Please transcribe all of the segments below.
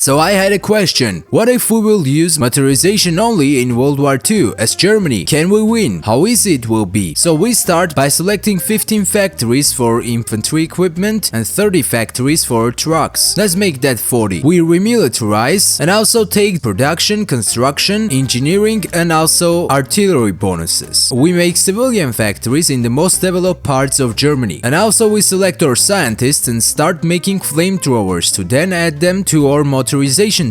So I had a question. What if we will use motorization only in World War II as Germany? Can we win? How easy it will be? So we start by selecting 15 factories for infantry equipment and 30 factories for trucks. Let's make that 40. We remilitarize and also take production, construction, engineering and also artillery bonuses. We make civilian factories in the most developed parts of Germany. And also we select our scientists and start making flamethrowers to then add them to our motorization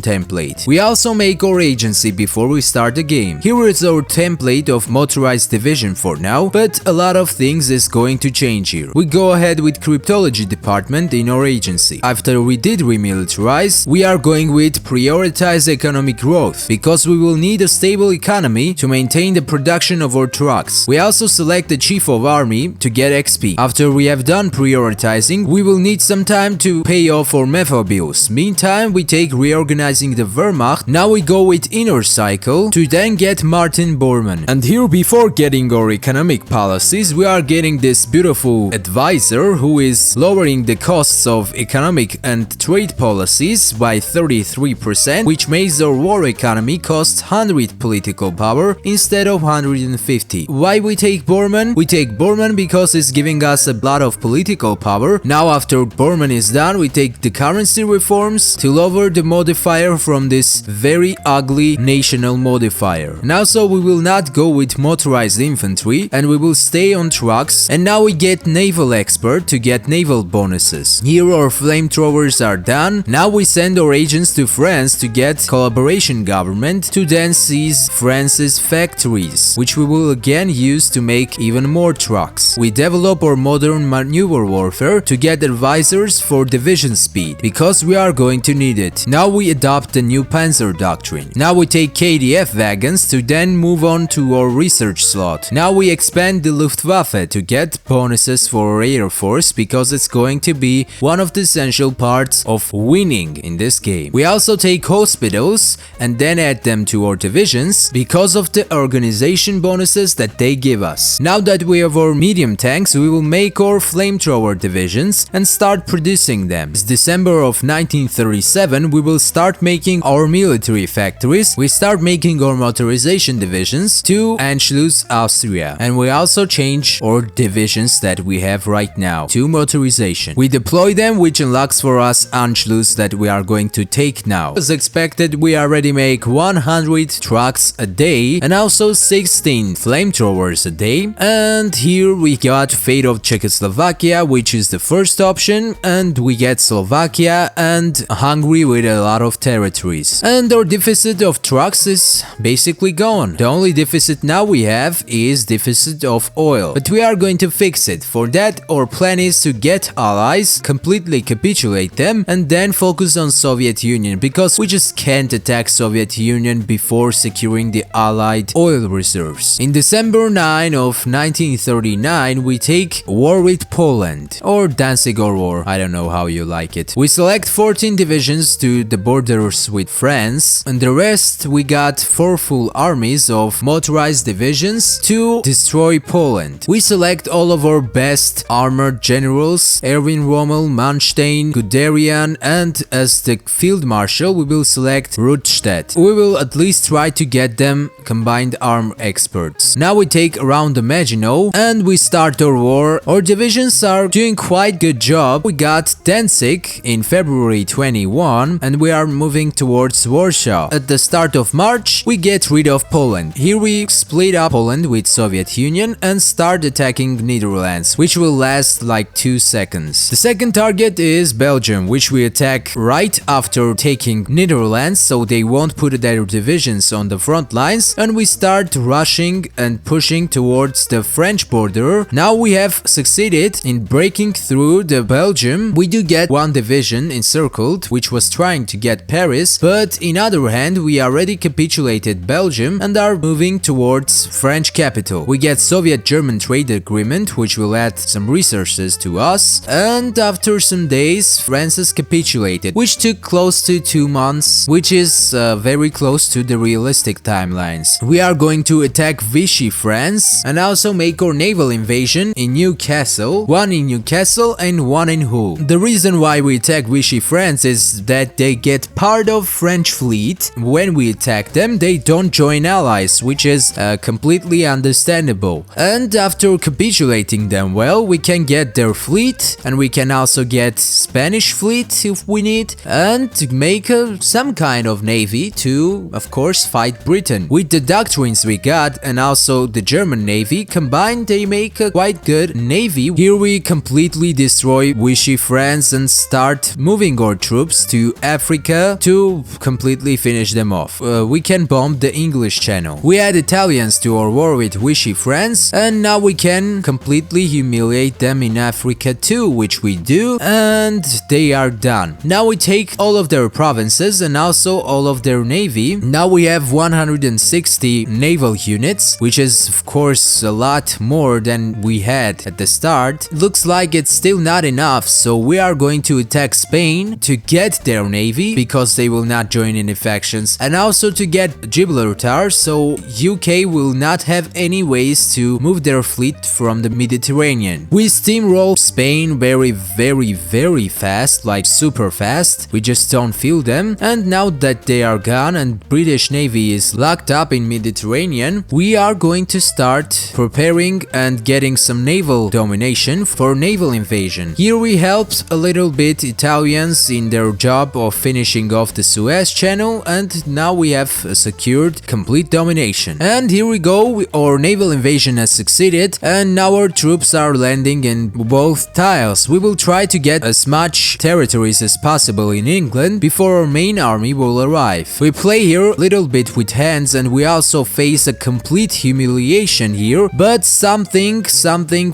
template. We also make our agency before we start the game. Here is our template of motorized division for now, but a lot of things is going to change here. We go ahead with cryptology department in our agency. After we did remilitarize, we are going with prioritize economic growth, because we will need a stable economy to maintain the production of our trucks. We also select the chief of army to get XP. After we have done prioritizing, we will need some time to pay off our method bills. Meantime, we take reorganizing the Wehrmacht. Now we go with inner cycle to then get Martin Bormann. And here, before getting our economic policies, we are getting this beautiful advisor who is lowering the costs of economic and trade policies by 33%, which makes our war economy cost 100 political power instead of 150. Why we take Bormann? We take Bormann because it's giving us a lot of political power. Now after Bormann is done, we take the currency reforms to lower the modifier from this very ugly national modifier. Now so we will not go with motorized infantry and we will stay on trucks, and now we get naval expert to get naval bonuses. Here our flamethrowers are done. Now we send our agents to France to get collaboration government to then seize France's factories, which we will again use to make even more trucks. We develop our modern maneuver warfare to get advisors for division speed, because we are going to need it. Now we adopt the new Panzer doctrine. Now we take KDF wagons to then move on to our research slot. Now we expand the Luftwaffe to get bonuses for our Air Force, because it's going to be one of the essential parts of winning in this game. We also take hospitals and then add them to our divisions because of the organization bonuses that they give us. Now that we have our medium tanks, we will make our flamethrower divisions and start producing them. It's December of 1937, we will start making our military factories. We start making our motorization divisions to Anschluss, Austria. And we also change our divisions that we have right now to motorization. We deploy them, which unlocks for us Anschluss that we are going to take now. As expected, we already make 100 trucks a day and also 16 flamethrowers a day. And here we got fate of Czechoslovakia, which is the first option, and we get Slovakia and Hungary with a lot of territories. And our deficit of trucks is basically gone. The only deficit now we have is deficit of oil, but we are going to fix it. For that, our plan is to get allies, completely capitulate them, and then focus on Soviet Union, because we just can't attack Soviet Union before securing the allied oil reserves. In December 9 of 1939, we take war with Poland, or Danzig War, I don't know how you like it. We select 14 divisions to the borders with France, and the rest we got 4 full armies of motorized divisions to destroy Poland. We select all of our best armored generals, Erwin Rommel, Manstein, Guderian, and as the field marshal we will select Rundstedt. We will at least try to get them combined arm experts. Now we take around the Maginot and we start our war. Our divisions are doing quite good job. We got Danzig in February 21 and we are moving towards Warsaw. At the start of March we get rid of Poland. Here we split up Poland with Soviet Union and start attacking Netherlands, which will last like 2 seconds. The second target is Belgium, which we attack right after taking Netherlands, so they won't put their divisions on the front lines, and we start rushing and pushing towards the French border. Now we have succeeded in breaking through the Belgium. We do get one division encircled, which was trying to get Paris, but in other hand we already capitulated Belgium and are moving towards French capital. We get Soviet-German trade agreement, which will add some resources to us, and after some days France has capitulated, which took close to 2 months, which is very close to the realistic timelines. We are going to attack Vichy France and also make our naval invasion in Newcastle, one in Newcastle and one in Hull. The reason why we attack Vichy France is that they get part of French fleet. When we attack them, they don't join allies, which is completely understandable. And after capitulating them well, we can get their fleet, and we can also get Spanish fleet if we need, and make some kind of navy to, of course, fight Britain. With the doctrines we got and also the German navy combined, they make a quite good navy. Here we completely destroy Vichy France and start moving our troops to Africa to completely finish them off. We can bomb the English Channel. We add Italians to our war with Vichy France, and now we can completely humiliate them in Africa too, which we do, and they are done. Now we take all of their provinces and also all of their navy. Now we have 160 naval units, which is of course a lot more than we had at the start. Looks like it's still not enough, so we are going to attack Spain to get their navy because they will not join any factions, and also to get Gibraltar, so UK will not have any ways to move their fleet from the Mediterranean. We steamroll Spain very fast, like super fast. We just don't feel them, and now that they are gone and British Navy is locked up in Mediterranean, we are going to start preparing and getting some naval domination for naval invasion. Here we helped a little bit Italians in their job of finishing off the Suez Channel, and now we have secured complete domination. And here we go, our naval invasion has succeeded, and now our troops are landing in both tiles. We will try to get as much territories as possible in England before our main army will arrive. We play here a little bit with hands, and we also face a complete humiliation here, but something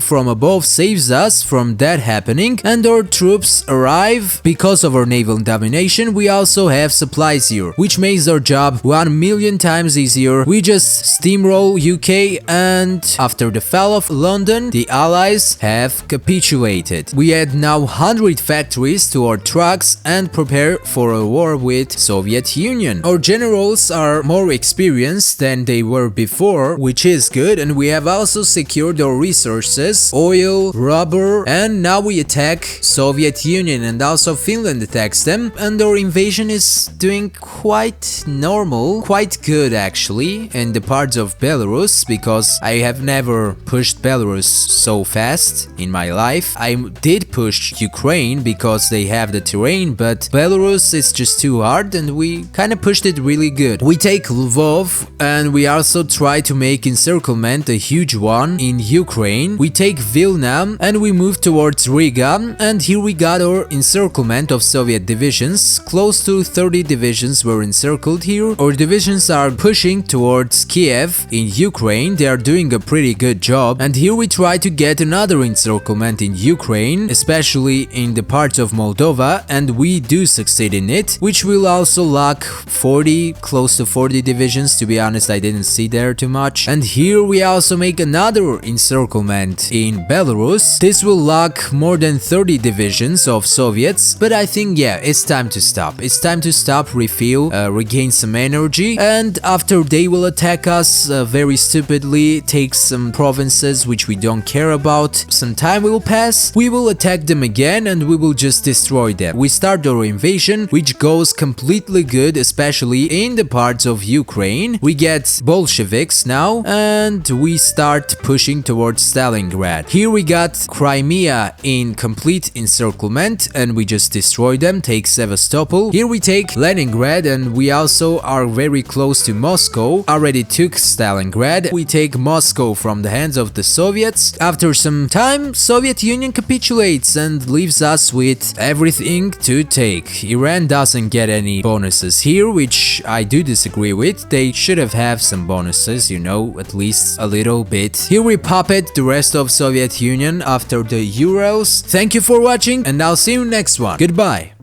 from above saves us from that happening, and our troops arrive. Because of our naval domination, we also have supplies here, which makes our job 1,000,000 times easier. We just steamroll UK, and after the fall of London, the Allies have capitulated. We add now 100 factories to our trucks and prepare for a war with Soviet Union. Our generals are more experienced than they were before, which is good, and we have also secured our resources, oil, rubber, and now we attack Soviet Union, and also Finland attacks them, and our invasion is doing quite normal, quite good actually, in the parts of Belarus, because I have never pushed Belarus so fast in my life. I did push Ukraine because they have the terrain, but Belarus is just too hard, and we kind of pushed it really good. We take Lvov, and we also try to make encirclement, a huge one, in Ukraine. We take Vilna, and we move towards Riga, and here we got our encirclement of Soviet divisions. Close to 30 divisions were encircled here. Our divisions are pushing towards Kiev in Ukraine. They are doing a pretty good job, and here we try to get another encirclement in Ukraine, especially in the parts of Moldova, and we do succeed in it, which will also lock 40, close to 40 divisions. To be honest, I didn't see there too much. And here we also make another encirclement in Belarus. This will lock more than 30 divisions of Soviets, but I think, yeah, it's time to stop. It's time to stop, refuel, regain some energy, and after they will attack us very stupidly, take some provinces which we don't care about. Some time will pass, we will attack them again, and we will just destroy them. We start our invasion, which goes completely good, especially in the parts of Ukraine. We get Bolsheviks now, and we start pushing towards Stalingrad. Here we got Crimea in complete encirclement, and we just destroy them, take Sevastopol. Here we take Leningrad, and we also are very close to Moscow. Already took Stalingrad. We take Moscow from the hands of the Soviets. After some time, Soviet Union capitulates and leaves us with everything to take. Iran doesn't get any bonuses here, which I do disagree with. They should have some bonuses, you know, at least a little bit. Here we puppet the rest of Soviet Union after the Urals. Thank you for watching, and I'll see you next one. Goodbye.